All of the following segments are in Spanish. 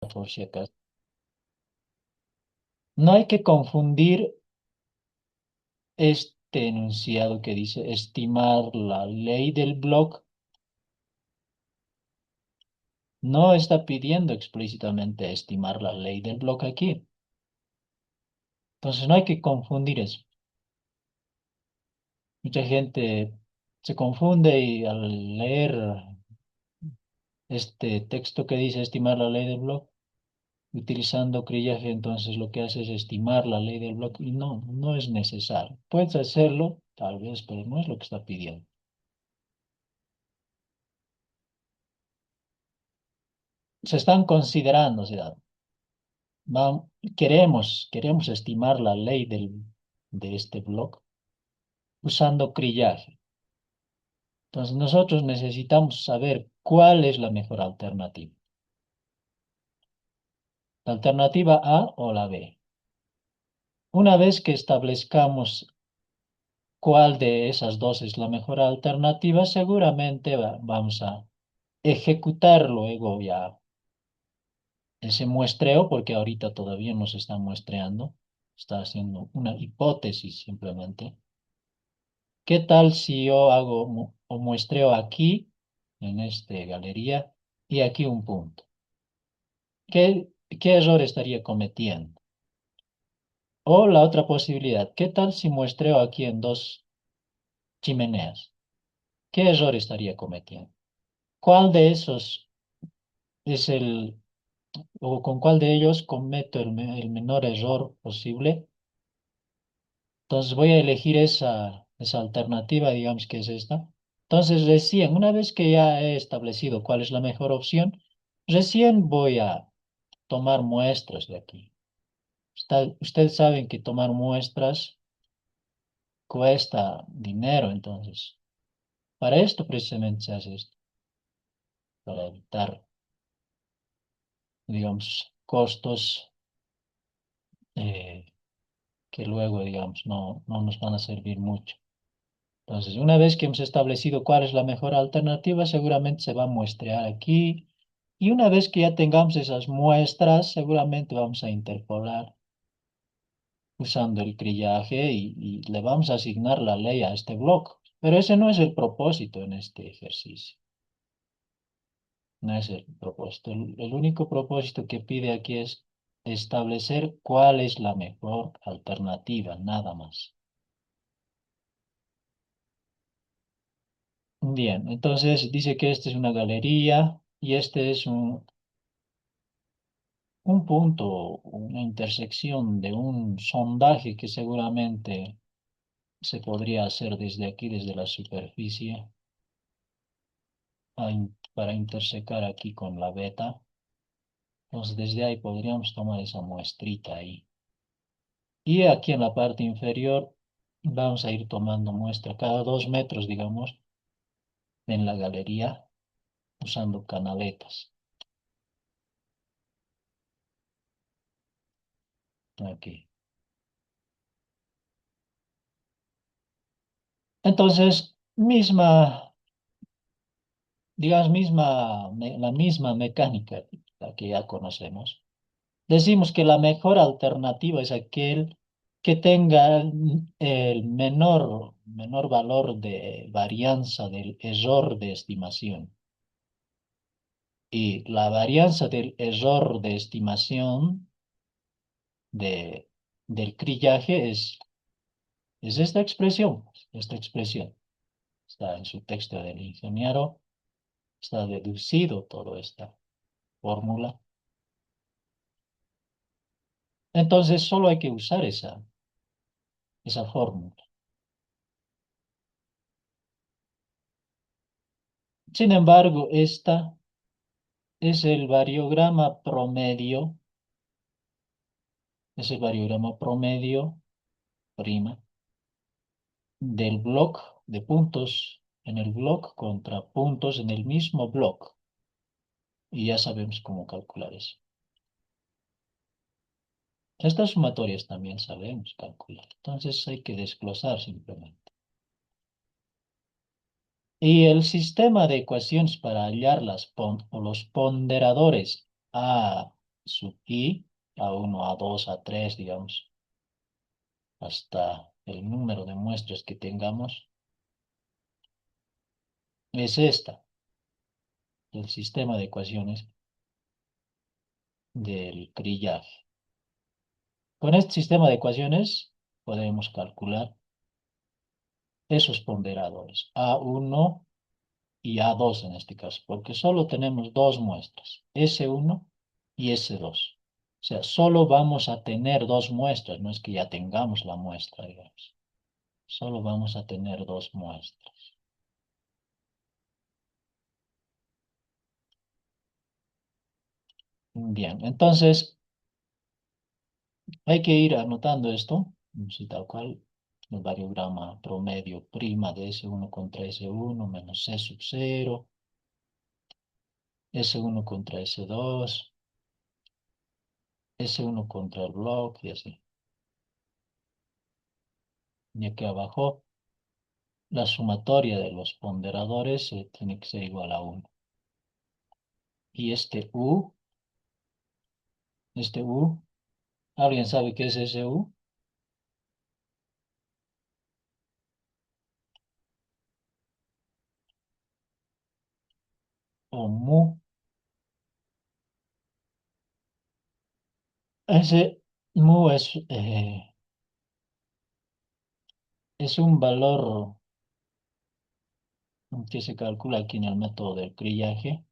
por si acaso. No hay que confundir este enunciado que dice estimar la ley del bloque. No está pidiendo explícitamente estimar la ley del bloque aquí. Entonces no hay que confundir eso. Mucha gente se confunde y al leer este texto que dice estimar la ley del bloque, utilizando crillaje, entonces lo que hace es estimar la ley del bloque y no, no es necesario. Puedes hacerlo, tal vez, pero no es lo que está pidiendo. Se están considerando, o sea, queremos estimar la ley de este bloque usando crillaje. Entonces nosotros necesitamos saber cuál es la mejor alternativa. La alternativa A o la B. Una vez que establezcamos cuál de esas dos es la mejor alternativa, seguramente vamos a ejecutar luego ya ese muestreo, porque ahorita todavía no se está muestreando, está haciendo una hipótesis simplemente. ¿Qué tal si yo hago o muestreo aquí, en esta galería, y aquí un punto? ¿Qué error estaría cometiendo? O la otra posibilidad, ¿qué tal si muestreo aquí en dos chimeneas? ¿Qué error estaría cometiendo? ¿Cuál de esos es o con cuál de ellos cometo el menor error posible? Entonces voy a elegir esa alternativa, digamos que es esta. Entonces recién, una vez que ya he establecido cuál es la mejor opción, recién voy a tomar muestras de aquí. Ustedes saben que tomar muestras cuesta dinero, entonces. Para esto precisamente se hace esto, para evitar, digamos, costos eh, que luego, digamos, no nos van a servir mucho. Entonces, una vez que hemos establecido cuál es la mejor alternativa, seguramente se va a muestrear aquí. Y una vez que ya tengamos esas muestras, seguramente vamos a interpolar usando el crillaje y le vamos a asignar la ley a este bloque. Pero ese no es el propósito en este ejercicio. No es el propósito. El único propósito que pide aquí es establecer cuál es la mejor alternativa, nada más. Bien, entonces dice que esta es una galería y este es un punto, una intersección de un sondaje que seguramente se podría hacer desde aquí, desde la superficie, para intersecar aquí con la beta. Entonces desde ahí podríamos tomar esa muestrita ahí. Y aquí en la parte inferior vamos a ir tomando muestra cada 2 metros, digamos, en la galería usando canaletas. Aquí. Entonces, digamos, la misma mecánica, la que ya conocemos. Decimos que la mejor alternativa es aquel que tenga el menor valor de varianza del error de estimación. Y la varianza del error de estimación de, del crillaje es esta expresión. Esta expresión está en su texto del ingeniero, está deducido toda esta fórmula. Entonces solo hay que usar esa fórmula. Sin embargo, esta es el variograma promedio, es el variograma promedio, prima, del bloque de puntos en el bloque contra puntos en el mismo bloque. Y ya sabemos cómo calcular eso. Estas sumatorias también sabemos calcular. Entonces hay que desglosar simplemente. Y el sistema de ecuaciones para hallar o los ponderadores A sub i, a1, a2, a3, digamos, hasta el número de muestras que tengamos, es esta, el sistema de ecuaciones del crillaje. Con este sistema de ecuaciones podemos calcular esos ponderadores, A1 y A2 en este caso, porque solo tenemos dos muestras, S1 y S2. O sea, solo vamos a tener dos muestras, no es que ya tengamos la muestra, digamos. Solo vamos a tener dos muestras. Bien, entonces hay que ir anotando esto, así tal cual, el variograma promedio prima de S1 contra S1 menos C sub 0, S1 contra S2, S1 contra el blog y así. Y aquí abajo, la sumatoria de los ponderadores tiene que ser igual a 1. Y este U, ¿alguien sabe qué es ese U? O mu. Ese mu es un valor que se calcula aquí en el método del crillaje.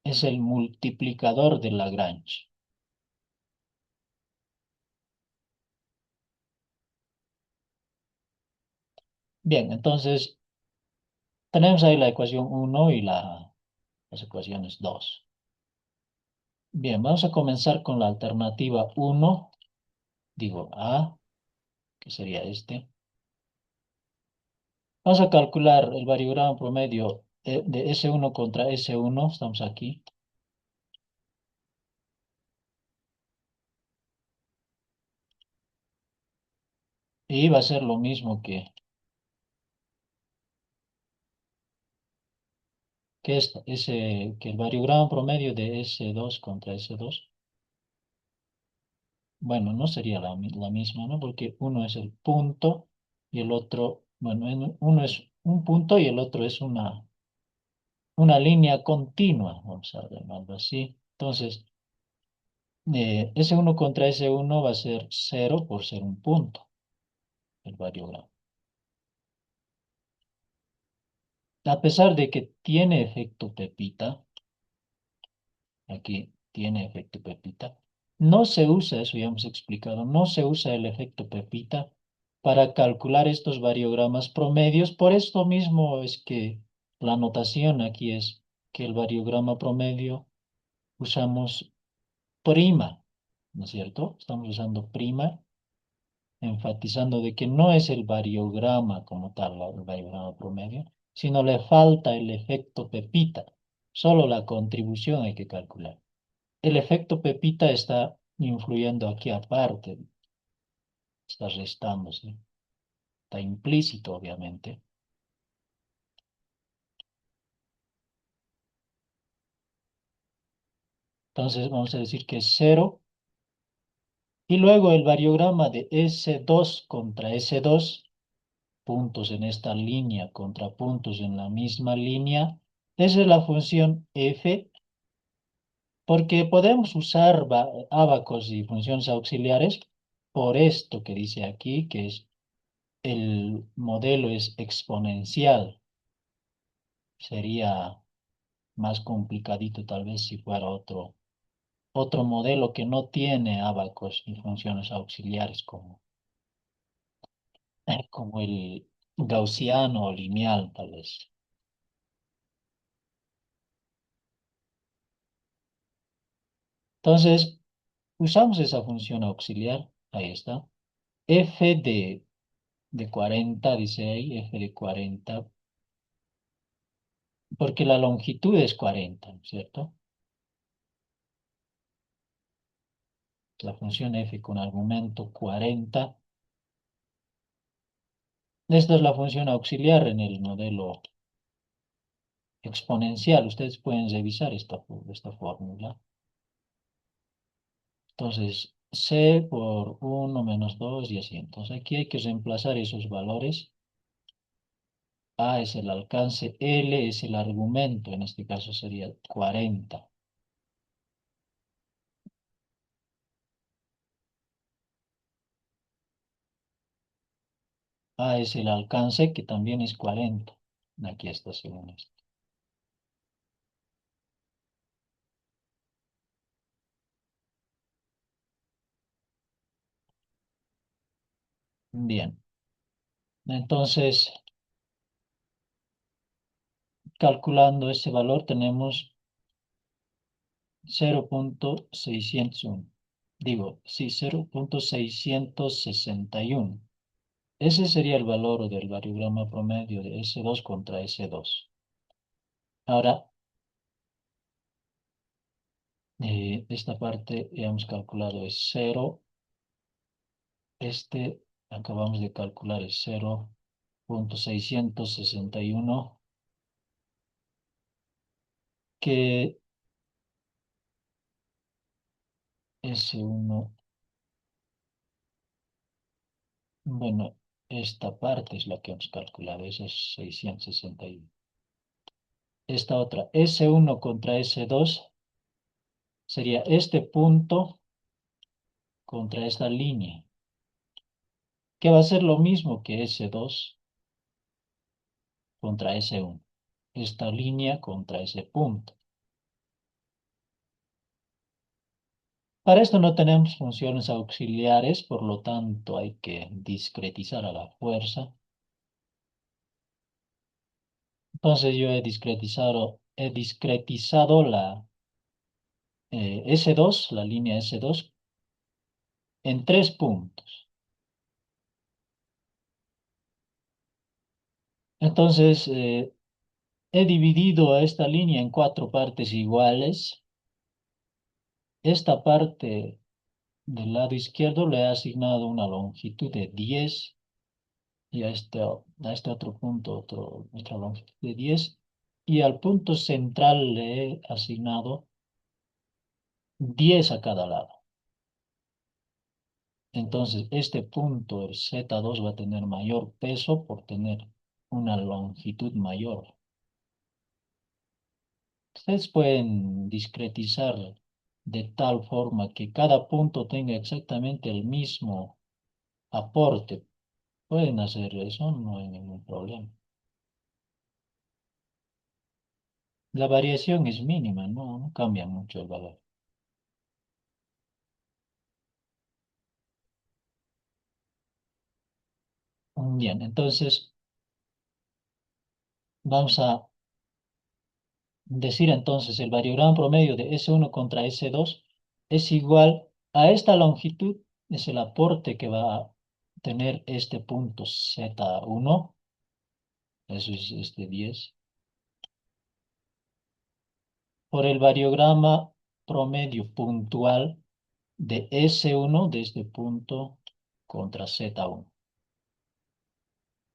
Es el multiplicador de Lagrange. Bien, entonces tenemos ahí la ecuación 1 y las ecuaciones 2. Bien, vamos a comenzar con la alternativa 1, digo A, que sería este. Vamos a calcular el variograma promedio de S1 contra S1, estamos aquí. Y va a ser lo mismo que el variograma promedio de S2 contra S2. Bueno, no sería la misma, ¿no? Porque uno es el punto y el otro, bueno, uno es un punto y el otro es una línea continua, vamos a llamarlo así. Entonces, S1 contra S1 va a ser cero por ser un punto, el variograma. A pesar de que tiene efecto Pepita, aquí tiene efecto Pepita, no se usa, eso ya hemos explicado, no se usa el efecto Pepita para calcular estos variogramas promedios. Por esto mismo es que la notación aquí es que el variograma promedio usamos prima, ¿no es cierto? Estamos usando prima, enfatizando de que no es el variograma como tal, el variograma promedio, sino le falta el efecto Pepita. Solo la contribución hay que calcular. El efecto Pepita está influyendo aquí aparte, está restándose, está implícito, obviamente. Entonces vamos a decir que es cero. Y luego el variograma de S2 contra S2, puntos en esta línea contra puntos en la misma línea, esa es la función f, porque podemos usar ábacos y funciones auxiliares por esto que dice aquí, que es el modelo es exponencial. Sería más complicadito tal vez si fuera otro modelo que no tiene ábacos y funciones auxiliares como el gaussiano o lineal tal vez. Entonces, usamos esa función auxiliar, ahí está. F de 40, dice ahí, F de 40, porque la longitud es 40, ¿cierto? La función f con argumento 40. Esta es la función auxiliar en el modelo exponencial. Ustedes pueden revisar esta fórmula. Entonces, C por 1 - 2 y así. Entonces, aquí hay que reemplazar esos valores. A es el alcance, L es el argumento, en este caso sería 40. A es el alcance, que también es 40. Aquí está según esto. Bien, entonces, calculando ese valor, tenemos 0,601. Digo, sí, 0,661. Ese sería el valor del variograma promedio de S2 contra S2. Ahora, esta parte ya hemos calculado es 0. Este acabamos de calcular es 0,661, que S1, bueno, esta parte es la que hemos calculado, esa es 661. Esta otra, S1 contra S2, sería este punto contra esta línea, que va a ser lo mismo que S2 contra S1. Esta línea contra ese punto. Para esto no tenemos funciones auxiliares, por lo tanto hay que discretizar a la fuerza. Entonces yo he discretizado la S2, la línea S2, en 3 puntos. Entonces he dividido a esta línea en 4 partes iguales. Esta parte del lado izquierdo le he asignado una longitud de 10 y a este otro punto otra longitud de 10. Y al punto central le he asignado 10 a cada lado. Entonces, este punto, el Z2, va a tener mayor peso por tener una longitud mayor. Ustedes pueden discretizar de tal forma que cada punto tenga exactamente el mismo aporte. Pueden hacer eso, no hay ningún problema. La variación es mínima, no cambia mucho el valor. Bien, entonces vamos a decir entonces el variograma promedio de S1 contra S2 es igual a esta longitud, es el aporte que va a tener este punto Z1, eso es este 10, por el variograma promedio puntual de S1 de este punto contra Z1.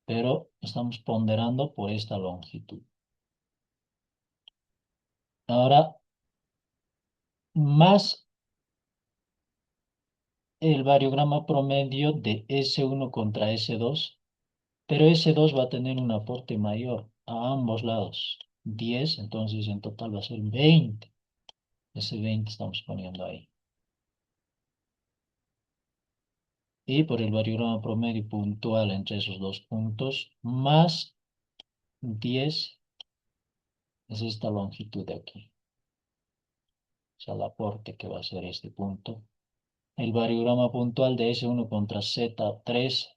Pero estamos ponderando por esta longitud. Ahora, más el variograma promedio de S1 contra S2, pero S2 va a tener un aporte mayor a ambos lados, 10, entonces en total va a ser 20. Ese 20 estamos poniendo ahí. Y por el variograma promedio puntual entre esos dos puntos, más 10 es esta longitud de aquí. O sea, el aporte que va a ser este punto. El variograma puntual de S1 contra Z3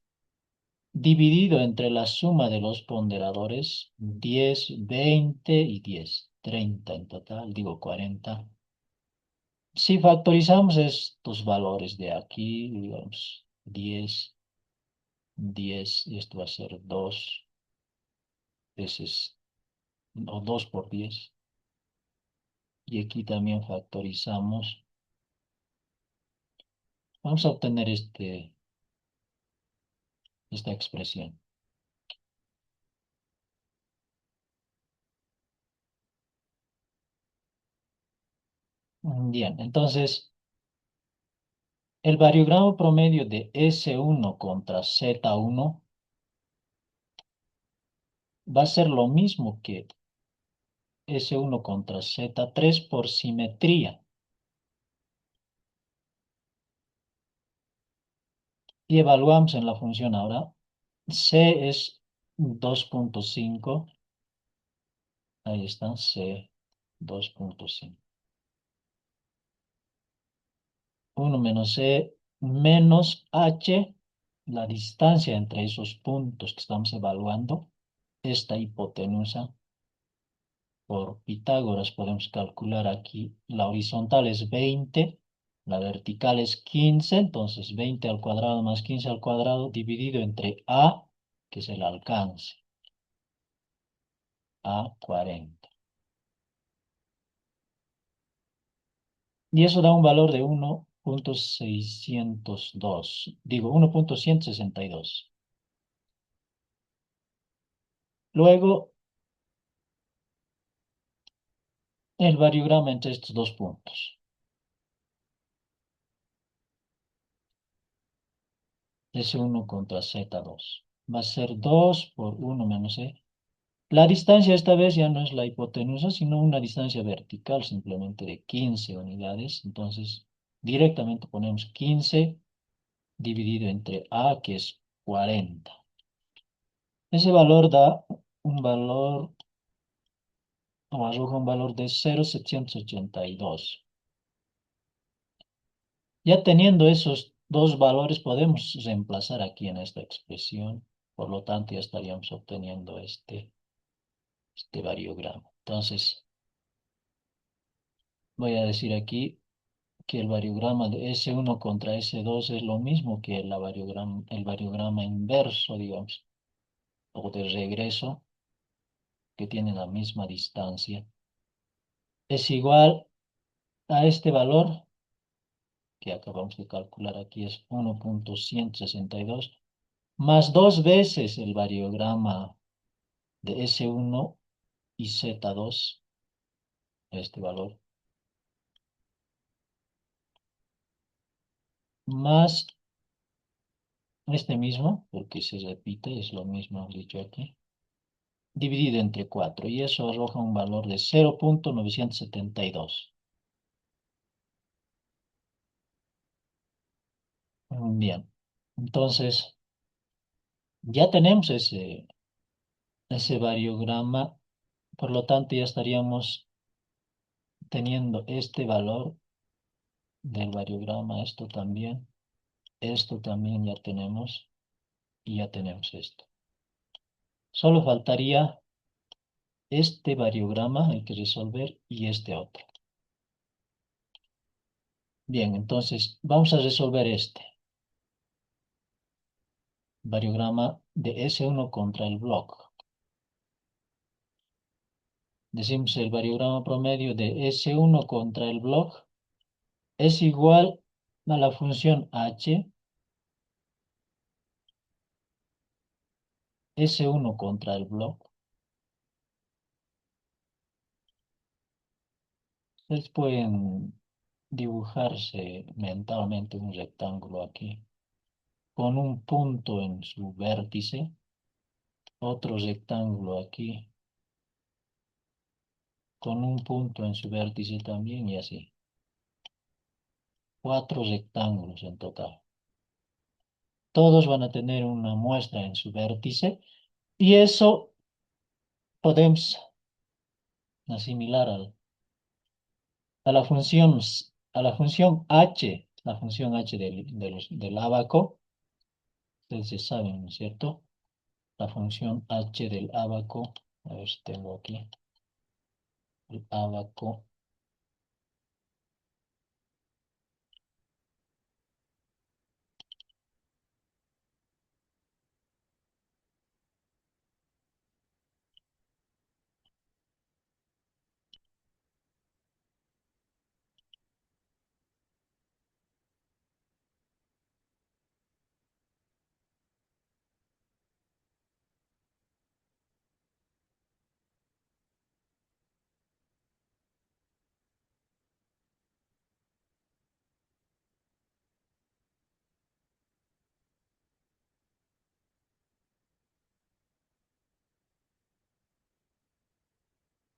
dividido entre la suma de los ponderadores, 10, 20 y 10, 30 en total, digo 40. Si factorizamos estos valores de aquí, digamos 10, 10, y esto va a ser 2 veces, o 2 por 10. Y aquí también factorizamos. Vamos a obtener esta expresión. Bien, entonces El variogramo promedio de S1 contra Z1 va a ser lo mismo que S1 contra Z3 por simetría. Y evaluamos en la función ahora. C es 2.5. Ahí está, C 2.5. 1 menos C menos H, la distancia entre esos puntos que estamos evaluando. Esta hipotenusa por Pitágoras podemos calcular aquí. La horizontal es 20, la vertical es 15, entonces 20 al cuadrado más 15 al cuadrado dividido entre A, que es el alcance, a 40. Y eso da un valor de 1.602, digo 1.162. Luego, el variograma entre estos dos puntos. S1 contra Z2. Va a ser 2 por 1 menos E. La distancia esta vez ya no es la hipotenusa, sino una distancia vertical simplemente de 15 unidades. Entonces, directamente ponemos 15 dividido entre A, que es 40. Ese valor da un valor, o arroja un valor de 0.782. Ya teniendo esos dos valores, podemos reemplazar aquí en esta expresión. Por lo tanto, ya estaríamos obteniendo este variograma. Entonces, voy a decir aquí que el variograma de S1 contra S2 es lo mismo que el variograma inverso, digamos, o de regreso, que tienen la misma distancia. Es igual a este valor que acabamos de calcular aquí, es 1.162, más dos veces el variograma de S1 y Z2, este valor, más este mismo, porque se repite, es lo mismo dicho aquí, dividido entre 4, y eso arroja un valor de 0.972. Bien, entonces ya tenemos ese variograma, por lo tanto ya estaríamos teniendo este valor del variograma, esto también ya tenemos, y ya tenemos esto. Solo faltaría este variograma, hay que resolver, y este otro. Bien, entonces vamos a resolver este variograma de S1 contra el bloque. Decimos el variograma promedio de S1 contra el bloque es igual a la función H, S1 contra el bloque. Ustedes pueden dibujarse mentalmente un rectángulo aquí, con un punto en su vértice, otro rectángulo aquí, con un punto en su vértice también, y así. 4 rectángulos en total. Todos van a tener una muestra en su vértice, y eso podemos asimilar a la función h, la función h del ábaco. Ustedes ya saben, ¿no es cierto? La función h del ábaco, a ver si tengo aquí, el ábaco.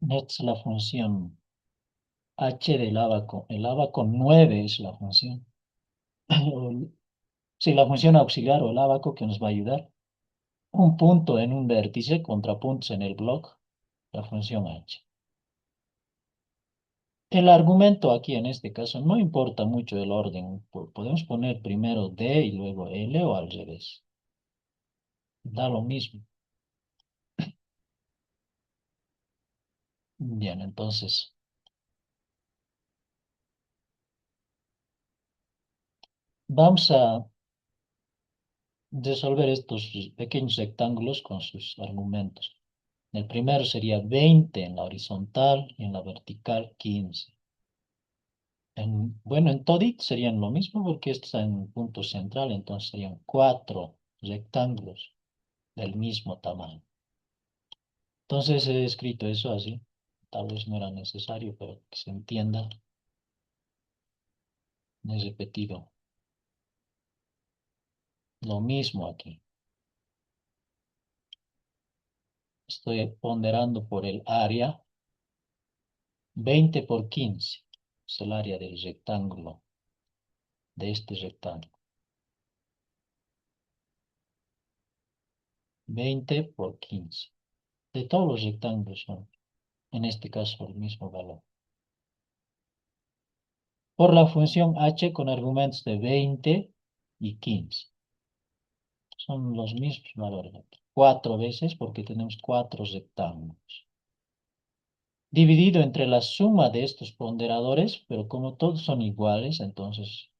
Esta es la función h del abaco. El abaco 9 es la función. Sí, la función auxiliar o el abaco que nos va a ayudar. Un punto en un vértice contra puntos en el bloque, la función h. El argumento aquí en este caso no importa mucho el orden. Podemos poner primero D y luego L o al revés. Da lo mismo. Bien, entonces vamos a resolver estos pequeños rectángulos con sus argumentos. El primero sería 20 en la horizontal y en la vertical 15. Bueno, en todit serían lo mismo porque esto está en un punto central, entonces serían 4 rectángulos del mismo tamaño. Entonces he escrito eso así. Tal vez no era necesario, pero que se entienda. He repetido lo mismo aquí. Estoy ponderando por el área 20 por 15. Es el área del rectángulo, de este rectángulo. 20 por 15. De todos los rectángulos son, en este caso, el mismo valor. Por la función h con argumentos de 20 y 15. Son los mismos valores. 4 veces porque tenemos 4 rectángulos. Dividido entre la suma de estos ponderadores, pero como todos son iguales, entonces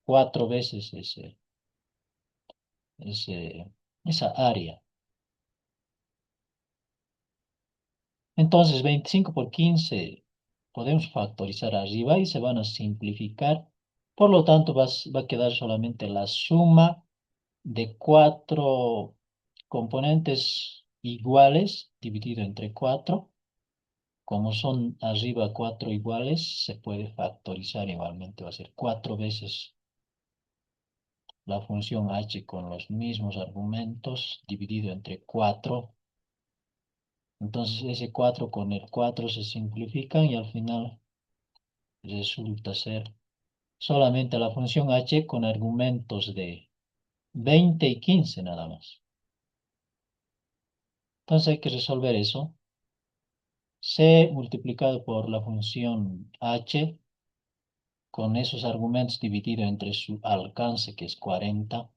4 veces esa área. Entonces 25 por 15 podemos factorizar arriba y se van a simplificar. Por lo tanto, va a quedar solamente la suma de 4 componentes iguales dividido entre 4. Como son arriba 4 iguales, se puede factorizar igualmente. Va a ser 4 veces la función h con los mismos argumentos dividido entre 4. Entonces ese 4 con el 4 se simplifican y al final resulta ser solamente la función h con argumentos de 20 y 15 nada más. Entonces hay que resolver eso. C multiplicado por la función h con esos argumentos dividido entre su alcance que es 40,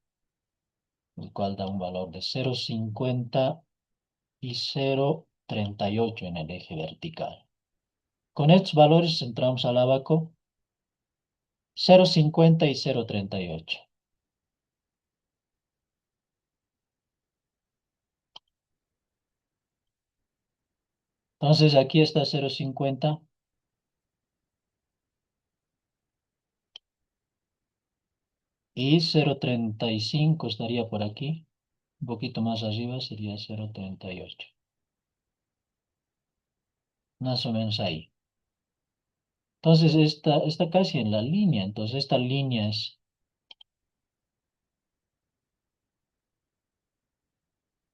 el cual da un valor de 0,50 y 0,38 en el eje vertical. Con estos valores entramos al abaco 0,50 y 0,38. Entonces aquí está 0,50 y 0,35 estaría por aquí. Un poquito más arriba sería 0,38. Más o menos ahí. Entonces está casi en la línea. Entonces esta línea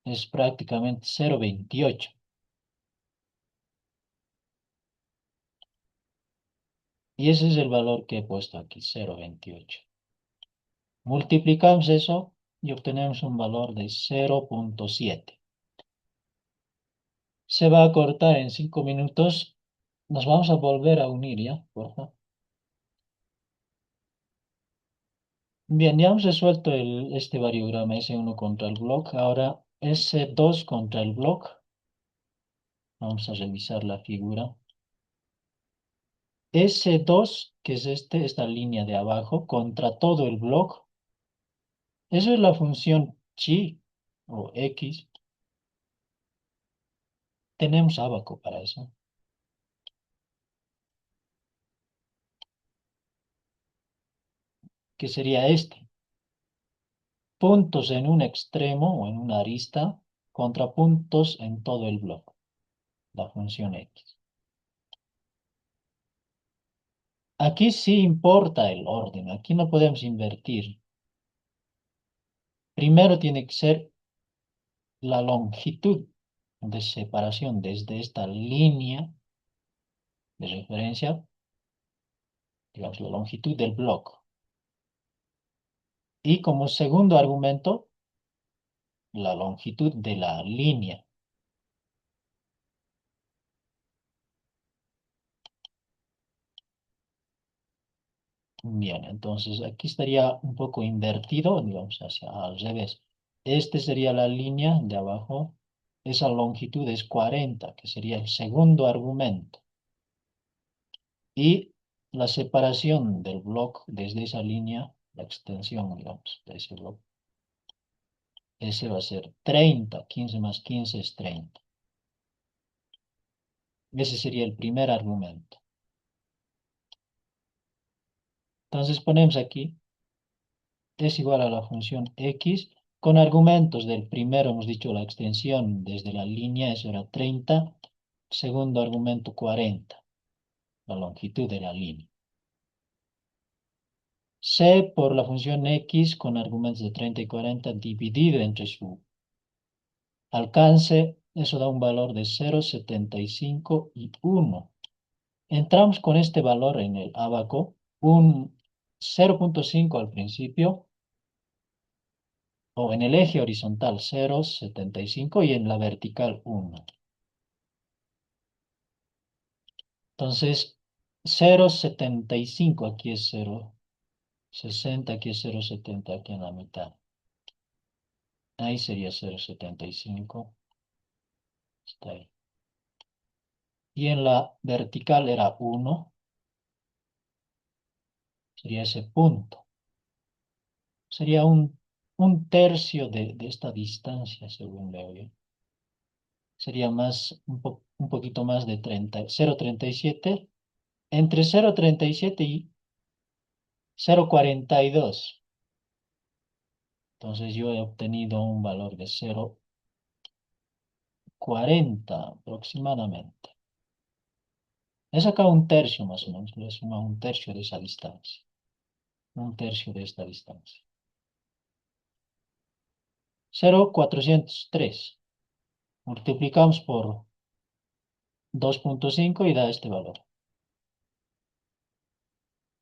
es prácticamente 0,28. Y ese es el valor que he puesto aquí, 0,28. Multiplicamos eso y obtenemos un valor de 0,7. Se va a cortar en 5 minutos. Nos vamos a volver a unir ya, por favor. Bien, ya hemos resuelto este variograma S1 contra el bloque. Ahora S2 contra el bloque. Vamos a revisar la figura. S2, que es esta línea de abajo, contra todo el bloque. Eso es la función chi o x. Tenemos abaco para eso. Que sería este. Puntos en un extremo o en una arista contra puntos en todo el bloque. La función x. Aquí sí importa el orden. Aquí no podemos invertir. Primero tiene que ser la longitud. de separación desde esta línea de referencia, digamos, la longitud del bloque. Y como segundo argumento, la longitud de la línea. Bien, entonces aquí estaría un poco invertido, digamos, hacia al revés. Este sería la línea de abajo. Esa longitud es 40, que sería el segundo argumento. Y la separación del bloque desde esa línea, la extensión, digamos, de ese bloque, ese va a ser 30. 15 más 15 es 30. Ese sería el primer argumento. Entonces ponemos aquí, es igual a la función x, con argumentos del primero, hemos dicho la extensión desde la línea, eso era 30. Segundo argumento, 40, la longitud de la línea. C por la función x con argumentos de 30 y 40 dividido entre su alcance, eso da un valor de 0,75 y 1. Entramos con este valor en el ábaco, un 0,5 al principio, o en el eje horizontal 0,75 y en la vertical 1. Entonces, 0,75 aquí es 0,60, aquí es 0,70, aquí en la mitad. Ahí sería 0,75. Está ahí. Y en la vertical era 1, sería ese punto. Sería un tercio de esta distancia, según veo yo. Sería más, un poquito más de 0,37. Entre 0,37 y 0,42. Entonces yo he obtenido un valor de 0,40 aproximadamente. He sacado un tercio más o menos, le he sumado un tercio de esa distancia. Un tercio de esta distancia. 0,403. Multiplicamos por 2,5 y da este valor.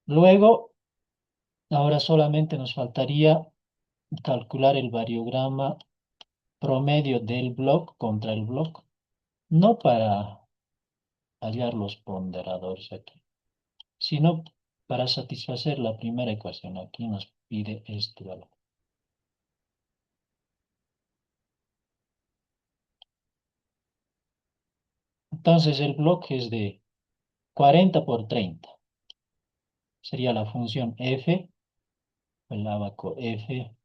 Luego, ahora solamente nos faltaría calcular el variograma promedio del bloque contra el bloque. No para hallar los ponderadores aquí, sino para satisfacer la primera ecuación. Aquí nos pide este valor. Entonces el bloque es de 40 por 30. Sería la función f, el ábaco f.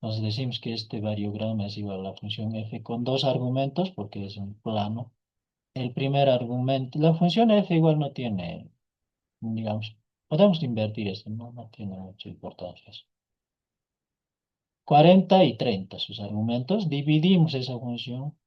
Nos decimos que este variograma es igual a la función f con dos argumentos porque es un plano. El primer argumento, la función f igual no tiene, digamos, podemos invertir esto, no tiene mucha importancia eso. 40 y 30 sus argumentos, dividimos esa función